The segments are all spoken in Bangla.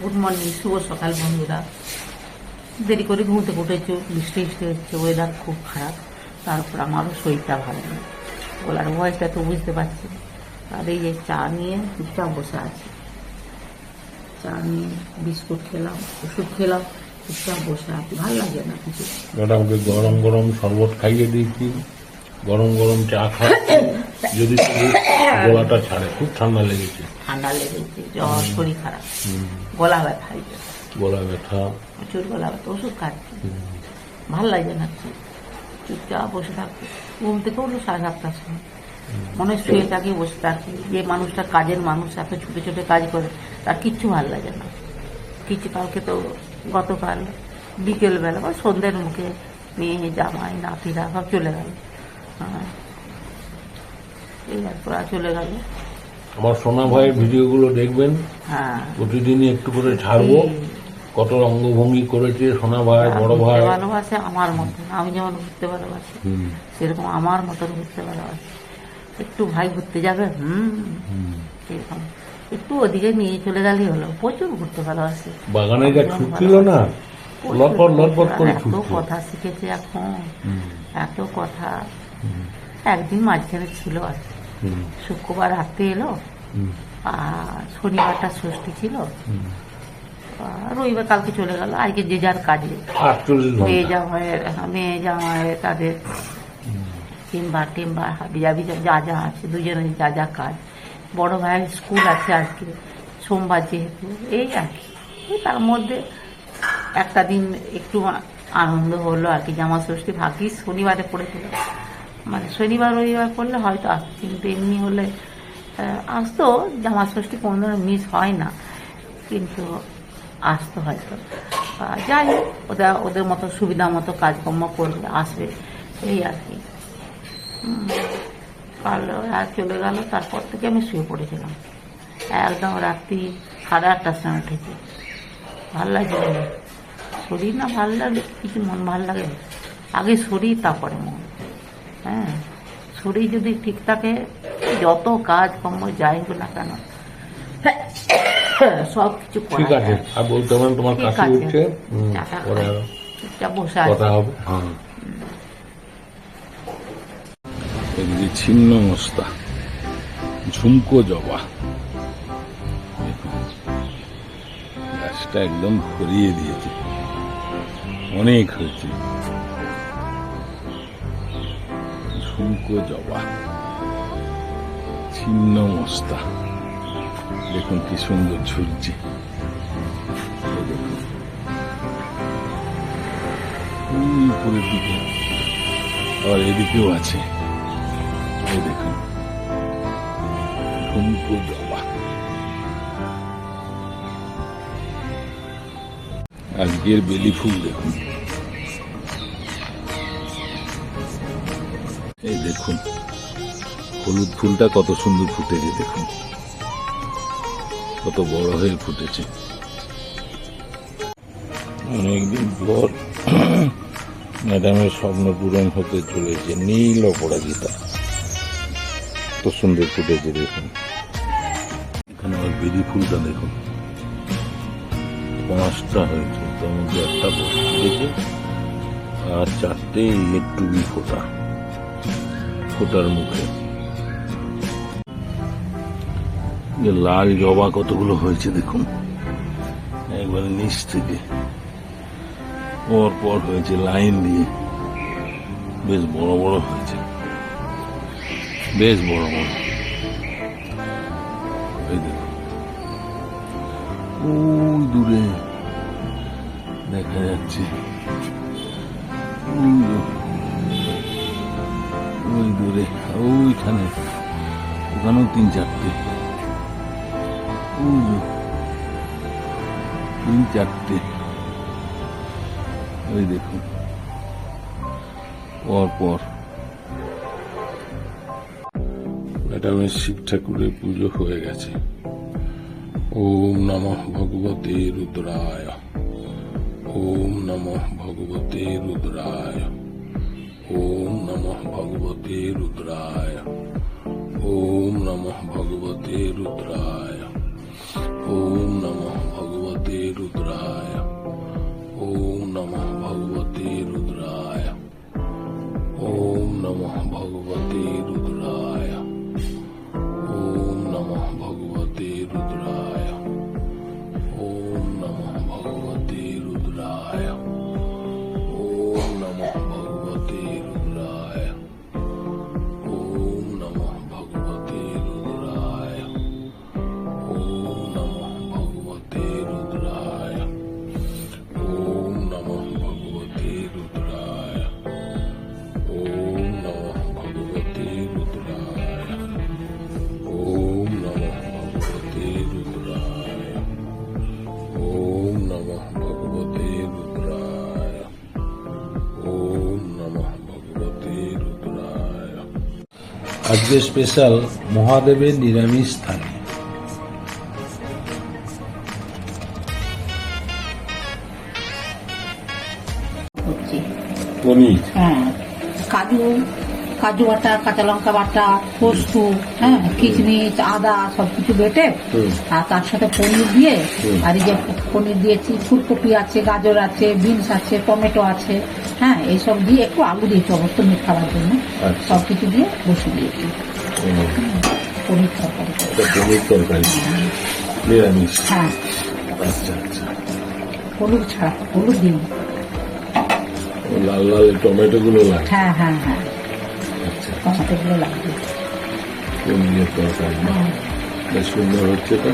গুড মর্নিং, শুভ সকাল বন্ধুরা। দেরি করে ঘুম থেকে উঠেছে, বৃষ্টি বৃষ্টি হচ্ছে, ওয়েদার খুব খারাপ। তারপর আমারও শরীরটা ভালো নেই, গলার ভয়েসটা তো বুঝতে পারছি। আর এই যে চা নিয়ে চুপচাপ বসে আছি, চা নিয়ে বিস্কুট খেলাম, ওষুধ খেলাম, চুপচাপ বসে আছি, ভালো লাগে না কিছু। ম্যাডামকে গরম গরম শরবত খাইয়ে দিয়েছি, গরম গরম চা খাচ্ছি, যদি গলাটা ছাড়ে। খুব ঠান্ডা লেগেছে, জ্বর, শরীর খারাপ, গলা ব্যথা, গলা ব্যথা, প্রচুর গলা ব্যথা, ওষুধ খাচ্ছি, ভালো লাগে না। চুপচাপ বসে থাকছি, ঘুম থেকে উঠলো 7:30টার সময়, মনে হয় শুয়ে থাকি, বসে থাকি। যে মানুষটা কাজের মানুষ, এত ছোটো ছোটো কাজ করে, তার কিচ্ছু ভালো লাগে না কিছু। কালকে তো গতকাল বিকেলবেলা বা সন্ধ্যের মুখে মেয়ে, জামাই, নাতিরা সব চলে গেল। এই এরপর চলে গেল। আমার সোনা ভাইয়ের ভিডিওগুলো দেখবেন, প্রতিদিনই একটু করে ছাড়বো। কত অঙ্গভঙ্গি করেছে সোনা ভাই, বড় ভাই। ভালোবাসে আমার মতন, আমি যেমন ঘুরতে ভালোবাসি সেরকম আমার মতন ঘুরতে ভালোবাসি। একটু ভাই ঘুরতে যাবে, সেরকম একটু ওদিকে নিয়ে চলে গেলেই হলো। প্রচুর ঘুরতে ভালোবাসি। বাগানে যা ছুটছিল না, লটপট লটপট করে এত কথা শিখেছে এখন, এত কথা। একদিন মাঝখানে ছিল আর শুক্রবার রাত্রে এলো, আর শনিবারটা ষষ্ঠী ছিল, রবিবার কালকে চলে গেল। আজকে যে যার কাজে, মেয়ে জামাই তাদের টিম্বার হাবিজাবি যা যা আছে, দুজনের যা যা কাজ। বড় ভাইয়ের স্কুল আছে আজকে, সোমবার যেহেতু, এই আর কি। তার মধ্যে একটা দিন একটু আনন্দ হলো আর কি। জামা ষষ্ঠী ভাগ্যিস শনিবারে পড়েছিল, মানে শনিবার রবিবার পড়লে হয়তো আসতো, কিন্তু এমনি হলে আসতো। জামা ষষ্ঠী কোনো মিস হয় না, কিন্তু আসতো হয়তো। যাই হোক, ওদের মতো সুবিধা মতো কাজকর্ম করবে, আসবে, এই আর কি। কাল আর চলে গেল, তারপর থেকে আমি শুয়ে পড়েছিলাম একদম রাত্রি 8:30টার সময় উঠেছি। ভাল লাগে শরীর, না ভাল লাগে কিছু, মন ভাল লাগে। আগে শরীর, তারপরে মন। শরীর যদি ঠিক থাকে, যত কাজ কর্ম যাই হোক না কেন, সব কিছু ঠিক আছে। আর বলতে পারেন তোমার কাছে উঠছে, বসে আছে। এদিকে ছিন্ন মস্তা, ঝুমকো জবা, গাছটা একদম ভরিয়ে দিয়েছে, অনেক হয়েছে। ঝুমকো জবা, ছিন্ন মস্তা, দেখুন কি সুন্দর ঝুলছে। দেখুন উপরের দিকে, আর এদিকেও আছে, এই দেখুন ঝুমকো জবা। আজকের বেলি ফুল দেখুন, এই দেখুন হলুদ ফুলটা কত সুন্দর ফুটেছে, দেখুন কত বড় হয়ে ফুটেছে। অনেকদিন পর ম্যাডামের স্বপ্ন পূরণ হতে চলেছে। নীল অপরাজিতা কত সুন্দর ফুটেছে, দেখুন। এখানে ওই বেলি ফুলটা দেখুন, 5টা হয়েছে, তার মধ্যে একটা ফুটেছে, আর 4টে টুবি ফোটার মুখে। লাল জবা কতগুলো হয়েছে দেখুন, একবার নিচ থেকে পর হয়েছে, লাইন দিয়ে বেশ বড় বড় হয়েছে, বেশ বড় বড়। এই দেখুন ওই দূরে দেখা যাচ্ছে, ওই দূরে, ওইখানে, ওখানেও 3-4টে, 3-4টে, ওই দেখুন পর। ম্যাডামের শিব ঠাকুরের পুজো হয়ে গেছে। ওম নমঃ ভগবতে রুদ্রায়, ওম নমঃ ভগবতে রুদ্রায়, ওম নমঃ ভগবতে রুদ্রায়, ওম নমঃ ভগবতে রুদ্রায়, ওম নমঃ ভগবতে নমঃ ভগবতে রুদ্রায়। ওম নমঃ ভগবতে রুদ্রায়। ওম নমঃ ভগবতে রুদ্রায়। ওম নমঃ ভগবতে রুদ্রায়। ওম নমঃ ভগবতে রুদ্রায়। ওম নমঃ ভগবতে রুদ্রায়। ওম নমঃ ভগবতে রুদ্রায়। ওম নমঃ ভগবতে রুদ্রায়। ওম নমঃ ভগবতে রুদ্রায়। ওম নমঃ ভগবতে রুদ্রায়। ওম নমঃ ভগবতে রুদ্রায়। ওম নমঃ ভগবতে রুদ্রায়। আজকে স্পেশাল মহাদেবের নিরামিষ থালি। করছি। পনির, হ্যাঁ, কাজু কাজু বাটা, কাঁচা লঙ্কা বাটা, পোস্ত, হ্যাঁ, কিশমিশ, আদা সব কিছু বেটে আর তার সাথে পনির দিয়ে, আর এই যে পনির দিয়েছি, ফুলকপি আছে, গাজর আছে, বিনস আছে, টমেটো আছে, হ্যাঁ, এইসব দিয়ে একটু আলু দিয়েছি অবশ্য মিট খাওয়ার জন্য, আচ্ছা। সব কিছু দিয়ে বসিয়ে দিয়েছি পনির তরকারি। পনির তরকারি নিরামিষ। হ্যাঁ, আচ্ছা আচ্ছা। হলুদ ছাড়া, হলুদ দিন। ও লাল লাল টমেটো গুলো লাগে। হ্যাঁ হ্যাঁ হ্যাঁ, আচ্ছা, টমেটোগুলো লাগবে। পনিরের তরকারি বেশ সুন্দর হচ্ছে তো।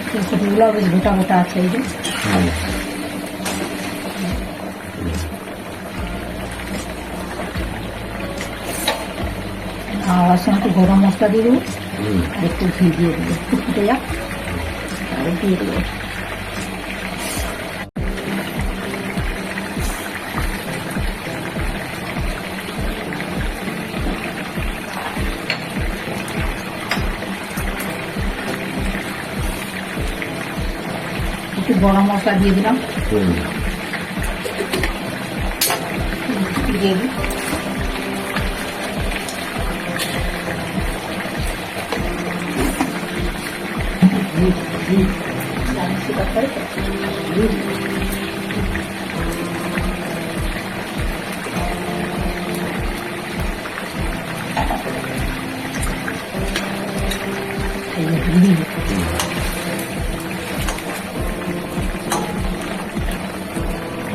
ফুলকপিগুলো বেশ গোটা গোটা আছে এই যে। হুম। আর সঙ্গে একটু গরম মশলা দিয়ে দেবো, হুম। আর একটু ঘি দিয়ে দেবো, একটু ফুটে যাক, আর দিয়ে দেবো। একটু গরম মশলা দিয়ে দিলাম, হুম। দিয়ে দিই।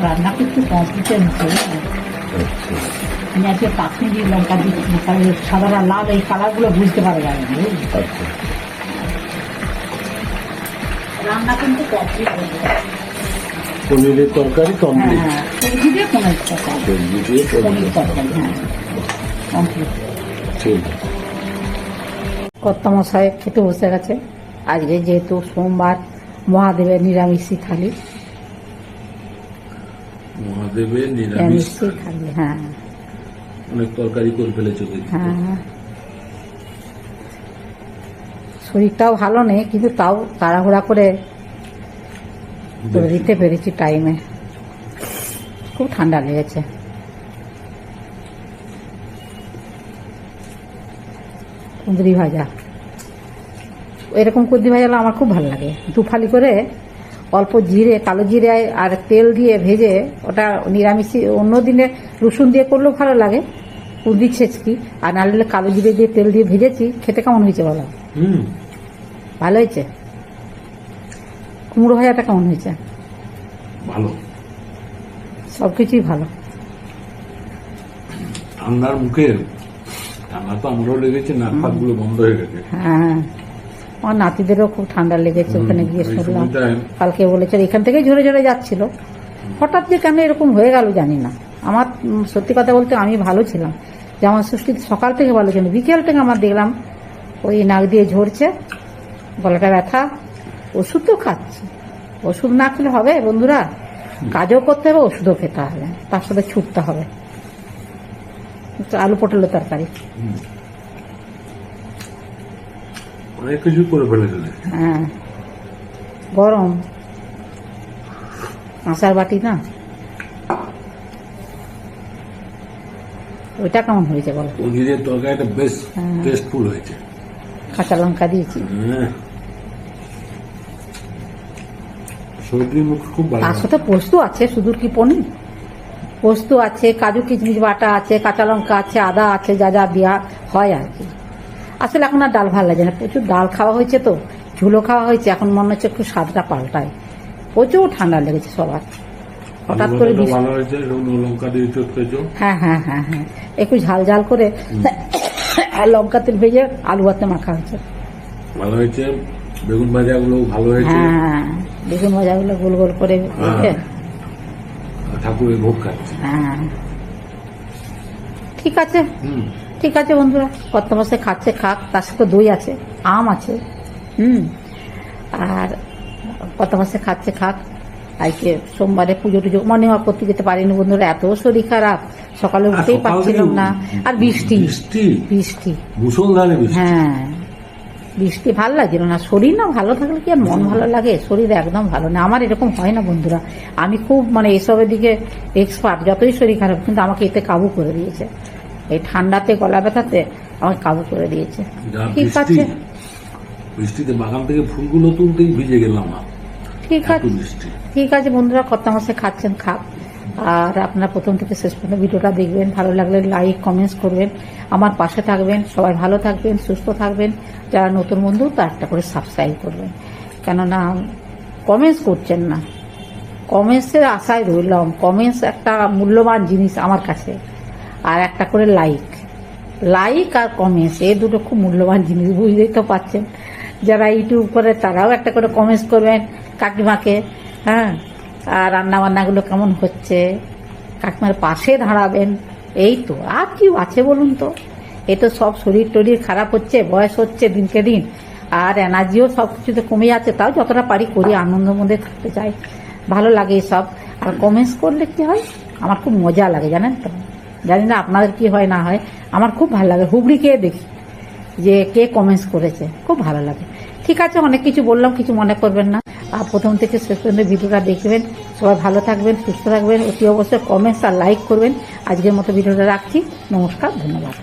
রান্না করতে কমপ্লিটের মতো আচ্ছা। আমি আজকে কাশ্মীরি লঙ্কা দিচ্ছি, তাহলে সাদা লাল এই কালারগুলো বুঝতে পারা যাবে না, বুঝলি? আচ্ছা। রান্না কিন্তু কমপ্লিট হয়ে যাবে। পনিরের তরকারি কমপ্লিট। হ্যাঁ, সবজি দিয়ে পনির তরকারি, সবজি দিয়ে পনির তরকারি, হ্যাঁ, কমপ্লিট। ঠিক আছে। কর্তামশাই খেতে বসে গেছে। আজকে যেহেতু সোমবার, মহাদেবের নিরামিষই থালি। মহাদেবের নিরামিষ নিরামিষই থালি, হ্যাঁ অনেক তরকারি করে ফেলেছে দেখছি। হ্যাঁ। শরীরটাও ভালো নেই, কিন্তু তাও তাড়াহুড়া করে দিতে পেরেছি টাইমে। খুব ঠান্ডা লেগেছে। কুঁদরি ভাজা, এরকম কুঁদরি ভাজালে আমার খুব ভালো লাগে। দুফালি করে অল্প জিরে, কালো জিরে আর তেল দিয়ে ভেজে, ওটা নিরামিষ অন্য দিনে রসুন দিয়ে করলেও ভালো লাগে, কুঁদরি ছেঁচকি, আর নাহলে কালো জিরে দিয়ে তেল দিয়ে ভেজেছি। খেতে কেমন হয়েছে বলো? ভালো হয়েছে। কুমড়ো ভাজাটা কেমন হয়েছে? ভালো। সব কিছুই ভালো। ঠান্ডার মুখে, ঠান্ডা তো আমারও লেগেছে, নাক ফাক গুলো বন্ধ হয়ে গেছে। হ্যাঁ, আমার নাতিদেরও খুব ঠান্ডা লেগেছে। ওখানে গিয়ে এই শুনলাম, সময়টায় কালকে বলেছে এখান থেকেই ঝরে ঝরে যাচ্ছিল। হঠাৎ যে কেন এরকম হয়ে গেল জানি না। আমার সত্যি কথা বলতে আমি ভালো ছিলাম, যে আমার ষষ্ঠী সকাল থেকে ভালো ছিল, বিকেল থেকে আমার দেখলাম ওই নাক দিয়ে ঝরছে, গলাটা ব্যথা। ওষুধ তো খাচ্ছি, ওষুধ না খেলে হবে বন্ধুরা? কাজও করতে হবে, ওষুধও খেতে হবে, তার সাথে ছুটতে হবে। আলু পটলের তরকারি, অনেক কিছু করে ফেলেছে। হ্যাঁ, গরম কাঁসার বাটি না, ওইটা কেমন হয়েছে বলো? পনিরের তরকারিটা বেশ টেস্টফুল হয়েছে। কাঁচা লঙ্কা দিয়েছি। সর্দির মুখ খুব ভালো। তার সাথে পোস্ত আছে, শুধু কি পনির, পোস্ত আছে, কাজু কিশমিশ বাটা আছে, কাঁচা লঙ্কা আছে, আদা আছে, যা যা দেওয়া হয় আর কি। আসলে এখন আর ডাল ভালো লাগে না, প্রচুর ডাল খাওয়া হয়েছে তো, ঝুলো খাওয়া হয়েছে, এখন মনে হচ্ছে একটু স্বাদটা পাল্টায়। প্রচুর ঠান্ডা লেগেছে সবার, হঠাৎ করে আলু ভালো হয়েছে, লঙ্কা দিয়ে চটকেছো। হ্যাঁ হ্যাঁ হ্যাঁ হ্যাঁ, একটু ঝাল ঝাল করে আর লঙ্কা তেল ভেজে আলু ভাতে মাখা হয়েছে। ভালো হয়েছে, বেগুন ভাজা গুলো ভালো হয়েছে। হ্যাঁ, বেগুন ভাজাগুলো গোল গোল করে রেখে, ঠাকুরের ভোগ খাচ্ছে। হ্যাঁ ঠিক আছে, হুম, ঠিক আছে বন্ধুরা, কত মাসে খাচ্ছে খাক, তার সাথে দই আছে, আম আছে, আর কত মাসে খাচ্ছে খাক। আজকে সোমবারে পুজো টুজো মর্নিং ওয়াক করতে যেতে পারিনি বন্ধুরা, এত শরীর খারাপ, সকালে উঠতেই পারছিলাম না। আর বৃষ্টি বৃষ্টি মুষলধারে বৃষ্টি। হ্যাঁ বৃষ্টি ভাল লাগছিল না, শরীর না ভালো থাকলে কি আর মন ভালো লাগে, শরীর একদম ভালো না। আমার এরকম হয় না বন্ধুরা, আমি খুব মানে এসবের দিকে এক্সপার্ট, যতই শরীর খারাপ কিন্তু আমাকে এতে কাবু করে দিয়েছে, এই ঠান্ডাতে গলা ব্যথাতে আমাকে কাবু করে দিয়েছে। ঠিক আছে, বৃষ্টিতে বাগান থেকে ফুলগুলো তুলতেই ভিজে গেলাম। ঠিক আছে, ঠিক আছে বন্ধুরা, কত মাসে খাচ্ছেন খাক। আর আপনারা প্রথম থেকে শেষ পর্যন্ত ভিডিওটা দেখবেন, ভালো লাগলে লাইক কমেন্টস করবেন, আমার পাশে থাকবেন, সবাই ভালো থাকবেন, সুস্থ থাকবেন। যারা নতুন বন্ধু তার একটা করে সাবস্ক্রাইব করবেন, কেননা কমেন্টস করছেন না, কমেন্টসের আশায় রইলাম। কমেন্টস একটা মূল্যবান জিনিস আমার কাছে, আর একটা করে লাইক আর কমেন্টস, এই দুটো খুব মূল্যবান জিনিস, বুঝতেই তো পারছেন। যারা ইউটিউব করে তারাও একটা করে কমেন্টস করবেন কাকিমাকে, হ্যাঁ, আর রান্না বান্নাগুলো কেমন হচ্ছে, কাকিমার পাশে দাঁড়াবেন। এই তো, আর কি আছে বলুন তো, এই তো সব শরীর টরীর খারাপ হচ্ছে, বয়স হচ্ছে দিনকে দিন, আর এনার্জিও সব কিছুতে কমে যাচ্ছে, তাও যতটা পারি করি, আনন্দের মধ্যে থাকতে চাই, ভালো লাগে সব। আর কমেন্টস করলে কি হয়, আমার খুব মজা লাগে জানেন তো, জানি না আপনাদের কি হয় না হয়, আমার খুব ভালো লাগে। হুবড়ি খেয়ে দেখি যে কে কমেন্টস করেছে, খুব ভালো লাগে। ঠিক আছে, অনেক কিছু বললাম, কিছু মনে করবেন না। আর প্রথম থেকে শেষ পর্যন্ত ভিডিওটা দেখবেন, সবাই ভালো থাকবেন, সুস্থ থাকবেন, অতি অবশ্যই কমেন্টস আর লাইক করবেন। আজকের মতো ভিডিওটা রাখছি, নমস্কার, ধন্যবাদ।